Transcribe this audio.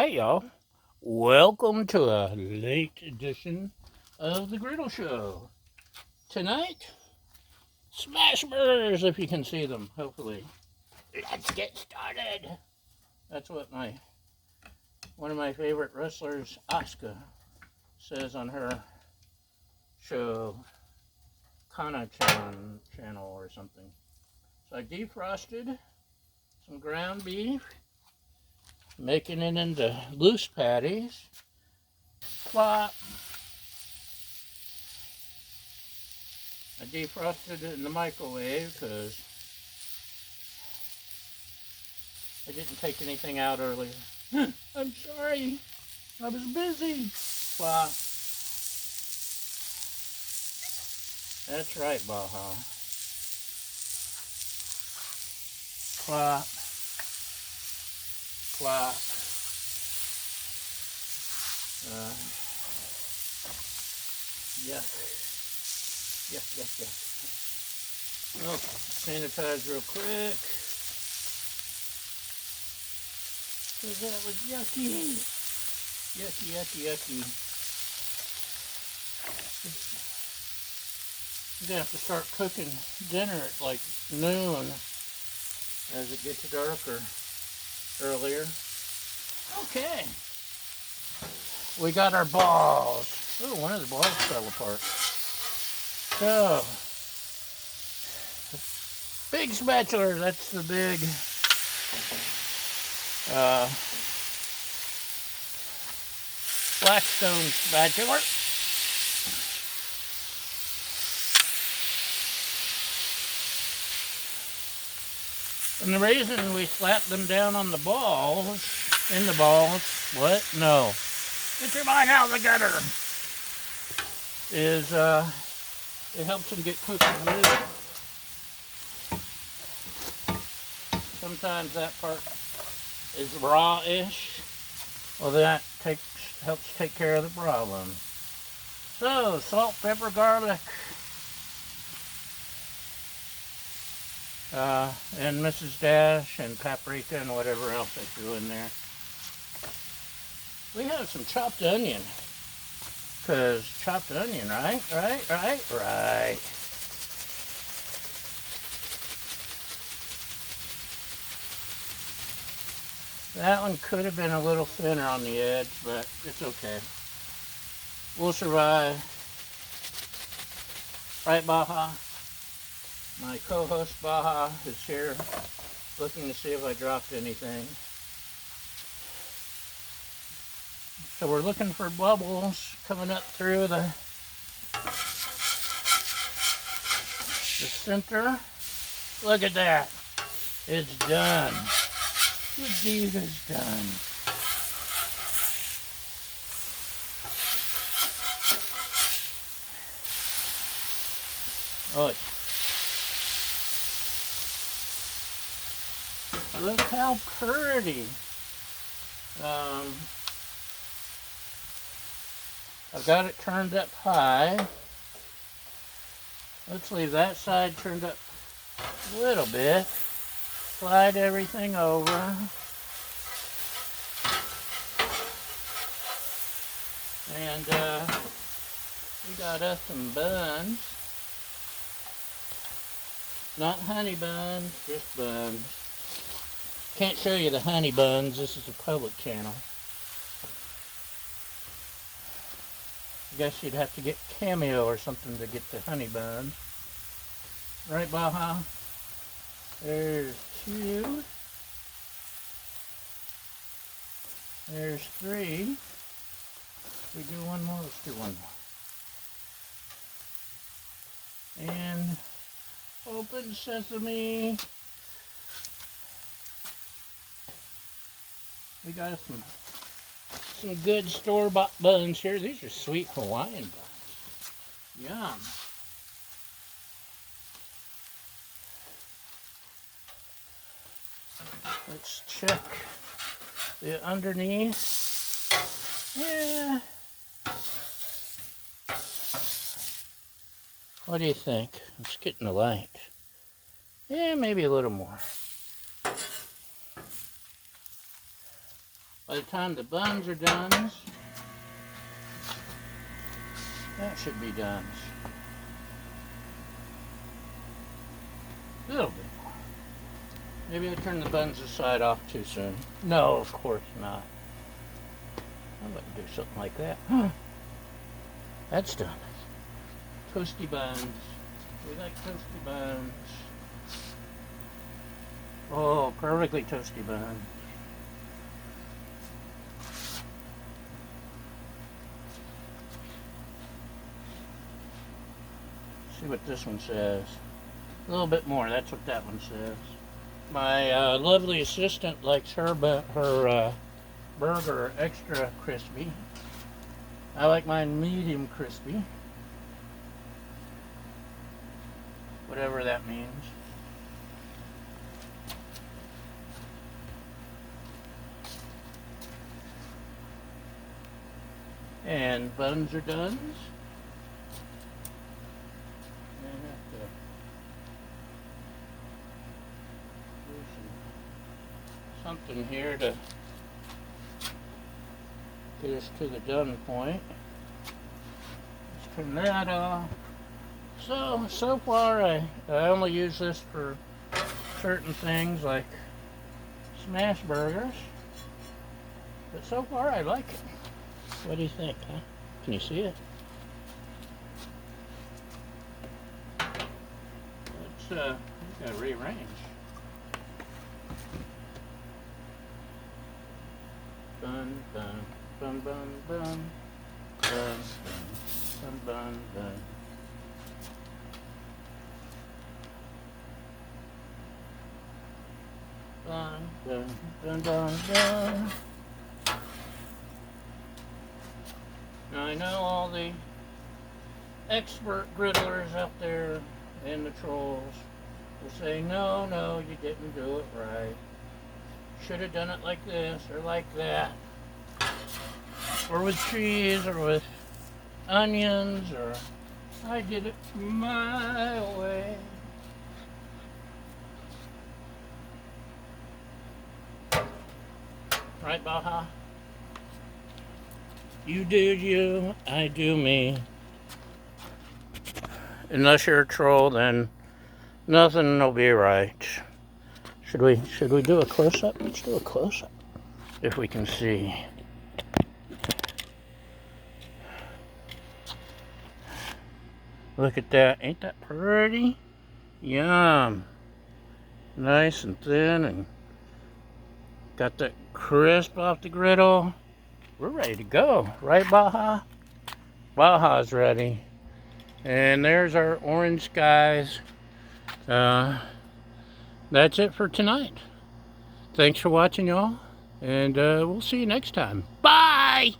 Hey y'all, welcome to a late edition of the Griddle Show. Tonight, Smashburgers, if you can see them, hopefully. Let's get started. That's what one of my favorite wrestlers, Asuka, says on her show, Kana-chan channel or something. So I defrosted some ground beef, making it into loose patties. Plop. I defrosted it in the microwave because I didn't take anything out earlier. I'm sorry. I was busy. Plop. That's right, Baja. Plop. Plop. Yuck. Yuck, yuck, yuck. Oh, sanitize real quick. Because that was yucky. Yucky, yucky, yucky. I'm going to have to start cooking dinner at like noon as it gets darker earlier. Okay. We got our balls. Oh, one of the balls fell apart. So, big spatula, that's the big Blackstone spatula. And the reason we slap them down on the balls, what? No. Get your mind out of the gutter. Is, it helps them get cooked good. Sometimes that part is raw-ish. Well, that helps take care of the problem. So, salt, pepper, garlic, and Mrs. Dash and paprika and whatever else I threw in there. We have some chopped onion. Because chopped onion, right? That one could have been a little thinner on the edge, but it's okay. We'll survive. Right, Baja? My co-host Baja is here looking to see if I dropped anything. So we're looking for bubbles coming up through the center. Look at that. It's done. The deed is done. Oh, look how pretty. I've got it turned up high. Let's leave that side turned up a little bit. Slide everything over. And we got us some buns. Not honey buns, just buns. Can't show you the honey buns. This is a public channel. I guess you'd have to get Cameo or something to get the honey buns. Right, Baja? There's 2. There's 3. We do one more. Let's do one more. And open sesame. We got some good store-bought buns here. These are sweet Hawaiian buns. Yum. Let's check the underneath. Yeah. What do you think? It's getting the light. Yeah, maybe a little more. By the time the buns are done, that should be done. A little bit more. Maybe I turned the buns side off too soon. No, of course not. I wouldn't do something like that. That's done. Toasty buns. We like toasty buns. Oh, perfectly toasty buns. See what this one says. A little bit more. That's what that one says. My lovely assistant likes her burger extra crispy. I like mine medium crispy. Whatever that means. And buns are done. Something here to get us to the done point. Let's turn that off. So far I only use this for certain things like Smashburgers, but so far I like it. What do you think, huh? Can you see it? Let's gotta rearrange. Bun, bun, bun, bun, bun, bun, bun, bun, bun. Bun, bun, bun, bun, bun. Now I know all the expert griddlers out there and the trolls will say, no, you didn't do it right. Should have done it like this or like that, or with cheese or with onions, or I did it my way. Right, Baja? You do you, I do me. Unless you're a troll, then nothing will be right. Should we do a close-up? Let's do a close-up, if we can see. Look at that. Ain't that pretty? Yum. Nice and thin, and got that crisp off the griddle. We're ready to go. Right, Baja? Baja's ready. And there's our orange skies. That's it for tonight. Thanks for watching, y'all, and we'll see you next time. Bye!